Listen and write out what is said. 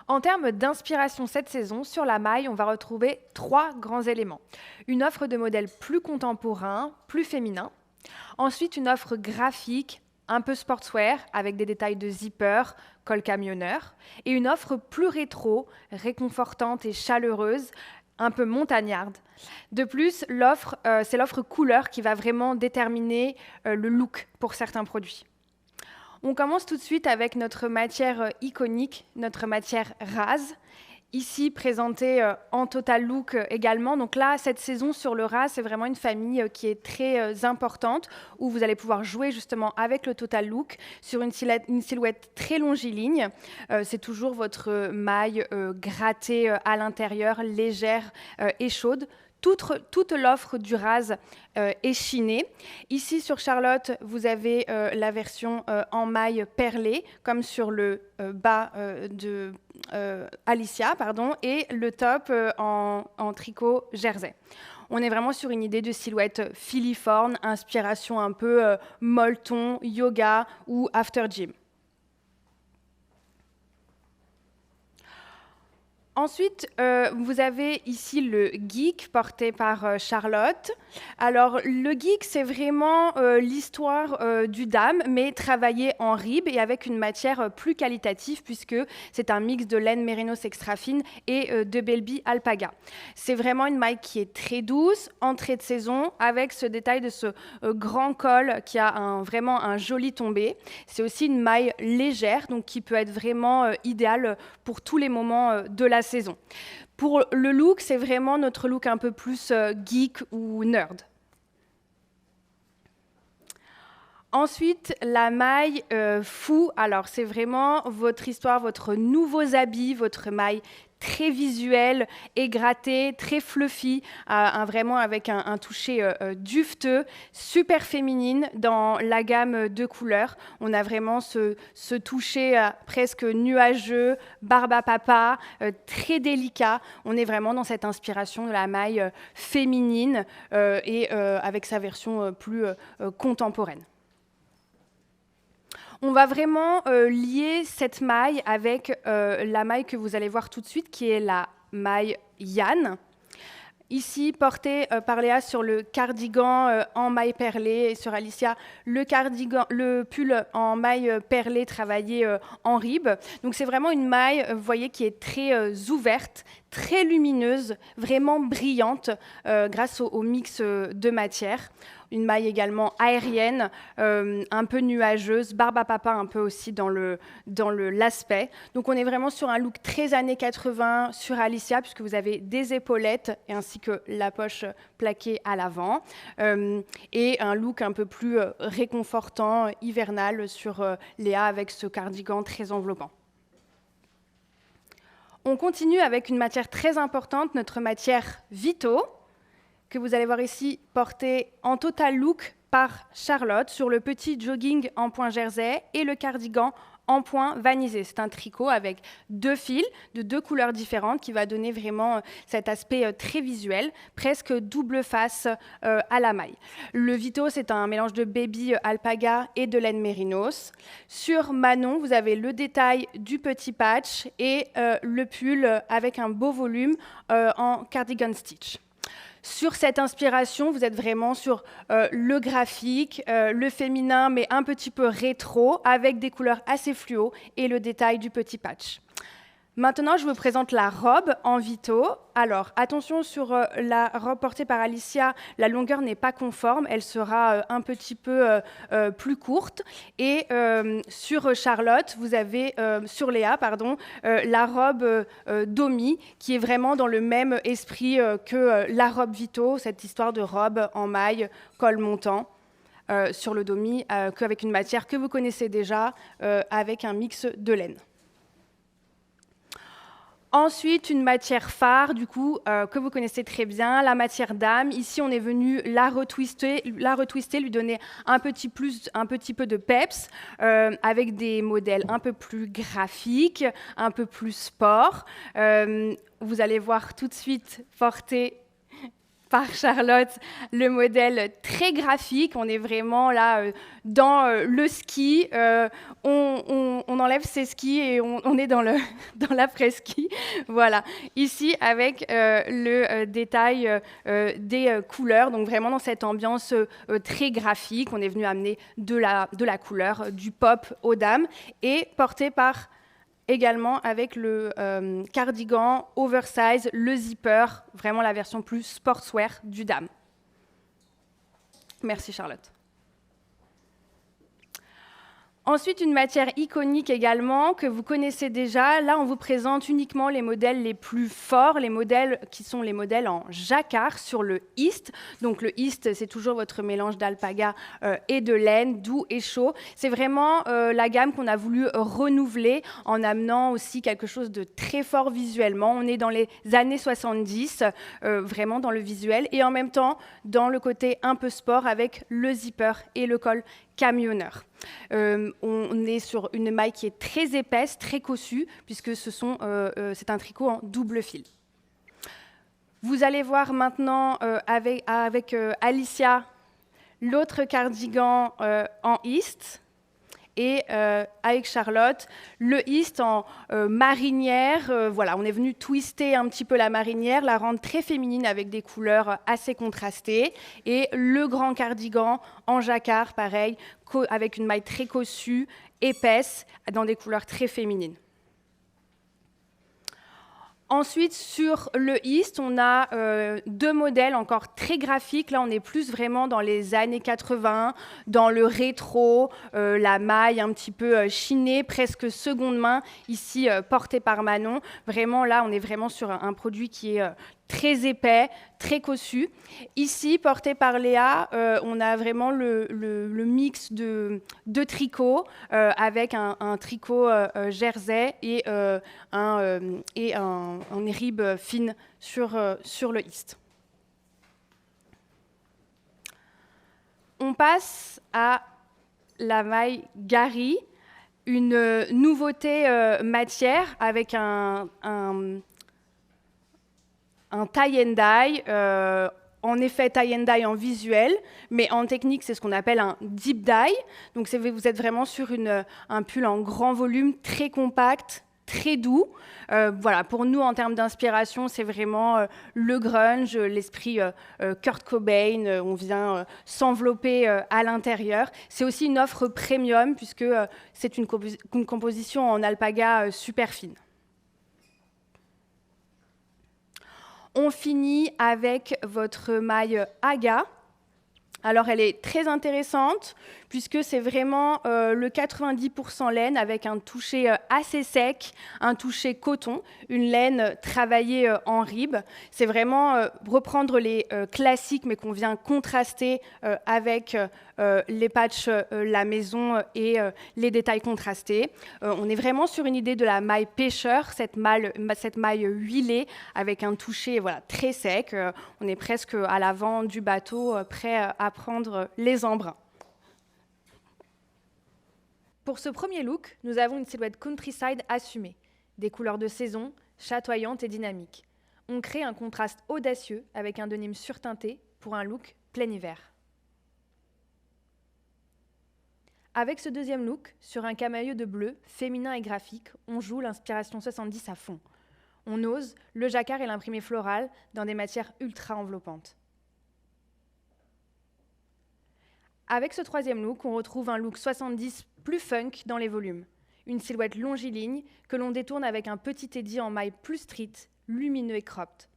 En termes d'inspiration cette saison, sur la maille, on va retrouver 3 grands éléments. Une offre de modèles plus contemporains, plus féminins. Ensuite, une offre graphique, un peu sportswear, avec des détails de zipper, col camionneur. Et une offre plus rétro, réconfortante et chaleureuse, un peu montagnarde. De plus, c'est l'offre couleur qui va vraiment déterminer le look pour certains produits. On commence tout de suite avec notre matière iconique, notre matière rase, ici présentée en total look également. Donc là, cette saison sur le rase, c'est vraiment une famille qui est très importante, où vous allez pouvoir jouer justement avec le total look sur une silhouette très longiligne. C'est toujours votre maille grattée à l'intérieur, légère et chaude. Toute l'offre du rase est chinée. Ici, sur Charlotte, vous avez la version en maille perlée, comme sur le bas de Alicia, et le top en tricot jersey. On est vraiment sur une idée de silhouette filiforme, inspiration un peu molleton, yoga ou after gym. Ensuite, vous avez ici le geek porté par Charlotte. Alors, le geek, c'est vraiment l'histoire du dame, mais travaillé en rib et avec une matière plus qualitative, puisque c'est un mix de laine mérinos extra fine et de Belby alpaga. C'est vraiment une maille qui est très douce, entrée de saison, avec ce détail de ce grand col qui a vraiment un joli tombé. C'est aussi une maille légère, donc qui peut être vraiment idéale pour tous les moments de la saison. Pour le look, c'est vraiment notre look un peu plus geek ou nerd. Ensuite, la maille fou. Alors, c'est vraiment votre histoire, votre nouveaux habits, votre maille très visuelle, égrattée, très fluffy, vraiment avec un toucher dufteux, super féminine dans la gamme de couleurs. On a vraiment ce toucher presque nuageux, barbe à papa, très délicat. On est vraiment dans cette inspiration de la maille féminine et avec sa version plus contemporaine. On va vraiment lier cette maille avec la maille que vous allez voir tout de suite, qui est la maille Yann. Ici, portée par Léa sur le cardigan en maille perlée, et sur Alicia, le pull en maille perlée travaillé en rib. Donc c'est vraiment une maille, vous voyez, qui est très ouverte, très lumineuse, vraiment brillante grâce au mix de matières. Une maille également aérienne, un peu nuageuse, barbe à papa un peu aussi dans l'aspect. Donc on est vraiment sur un look très années 80 sur Alicia, puisque vous avez des épaulettes ainsi que la poche plaquée à l'avant. Et un look un peu plus réconfortant, hivernal sur Léa avec ce cardigan très enveloppant. On continue avec une matière très importante, notre matière Vito, que vous allez voir ici porté en total look par Charlotte sur le petit jogging en point jersey et le cardigan en point vanisé. C'est un tricot avec 2 fils de 2 couleurs différentes qui va donner vraiment cet aspect très visuel, presque double face à la maille. Le Vito, c'est un mélange de baby alpaga et de laine mérinos. Sur Manon, vous avez le détail du petit patch et le pull avec un beau volume en cardigan stitch. Sur cette inspiration, vous êtes vraiment sur le graphique, le féminin, mais un petit peu rétro, avec des couleurs assez fluo et le détail du petit patch. Maintenant, je vous présente la robe en Vito. Alors, attention sur la robe portée par Alicia, la longueur n'est pas conforme, elle sera un petit peu plus courte. Et sur Charlotte, vous avez, sur Léa, la robe Domi, qui est vraiment dans le même esprit que la robe Vito, cette histoire de robe en maille, col montant. Sur le Domi, qu'avec une matière que vous connaissez déjà, avec un mix de laine. Ensuite, une matière phare, du coup, que vous connaissez très bien, la matière dame. Ici, on est venu la retwister, lui donner un petit peu de peps, avec des modèles un peu plus graphiques, un peu plus sport. Vous allez voir tout de suite porter par Charlotte, le modèle très graphique. On est vraiment là dans le ski. On enlève ses skis et on est dans l'après-ski. Voilà. Ici, avec le détail des couleurs. Donc vraiment dans cette ambiance très graphique. On est venu amener de la couleur, du pop aux dames. Et porté par également avec le cardigan oversize, le zipper, vraiment la version plus sportswear du dame. Merci Charlotte. Ensuite, une matière iconique également, que vous connaissez déjà. Là, on vous présente uniquement les modèles les plus forts, les modèles qui sont les modèles en jacquard sur le East. Donc le East, c'est toujours votre mélange d'alpaga et de laine, doux et chaud. C'est vraiment la gamme qu'on a voulu renouveler en amenant aussi quelque chose de très fort visuellement. On est dans les années 70, vraiment dans le visuel, et en même temps dans le côté un peu sport avec le zipper et le col camionneur. On est sur une maille qui est très épaisse, très cossue, puisque c'est un tricot en double fil. Vous allez voir maintenant avec Alicia l'autre cardigan en East, et avec Charlotte, le East en marinière. Voilà, on est venu twister un petit peu la marinière, la rendre très féminine avec des couleurs assez contrastées. Et le grand cardigan en jacquard, pareil, avec une maille très cossue, épaisse, dans des couleurs très féminines. Ensuite, sur le East, on a deux modèles encore très graphiques. Là, on est plus vraiment dans les années 80, dans le rétro, la maille un petit peu chinée, presque seconde main, ici portée par Manon. Vraiment, là, on est vraiment sur un produit qui est très épais, très cossu. Ici, porté par Léa, on a vraiment le mix de tricots avec un tricot jersey et un rib fine sur le East. On passe à la maille Gary, une nouveauté matière avec un tie and dye, en effet tie and dye en visuel, mais en technique c'est ce qu'on appelle un deep dye. Donc vous êtes vraiment sur un pull en grand volume, très compact, très doux. Voilà, pour nous en termes d'inspiration, c'est vraiment le grunge, l'esprit Kurt Cobain. On vient s'envelopper à l'intérieur. C'est aussi une offre premium puisque c'est une composition en alpaga super fine. On finit avec votre maille Aga. Alors, elle est très intéressante puisque c'est vraiment le 90% laine avec un toucher assez sec, un toucher coton, une laine travaillée en rib. C'est vraiment reprendre les classiques mais qu'on vient contraster avec les patchs la maison et les détails contrastés. On est vraiment sur une idée de la maille pêcheur, cette maille huilée avec un toucher voilà, très sec. On est presque à l'avant du bateau, prêt à prendre les embruns. Pour ce premier look, nous avons une silhouette countryside assumée, des couleurs de saison, chatoyantes et dynamiques. On crée un contraste audacieux avec un denim surteinté pour un look plein hiver. Avec ce deuxième look, sur un camailleux de bleu, féminin et graphique, on joue l'inspiration 70 à fond. On ose le jacquard et l'imprimé floral dans des matières ultra enveloppantes. Avec ce troisième look, on retrouve un look 70 plus funk dans les volumes. Une silhouette longiligne que l'on détourne avec un petit édit en maille plus street, lumineux et cropped.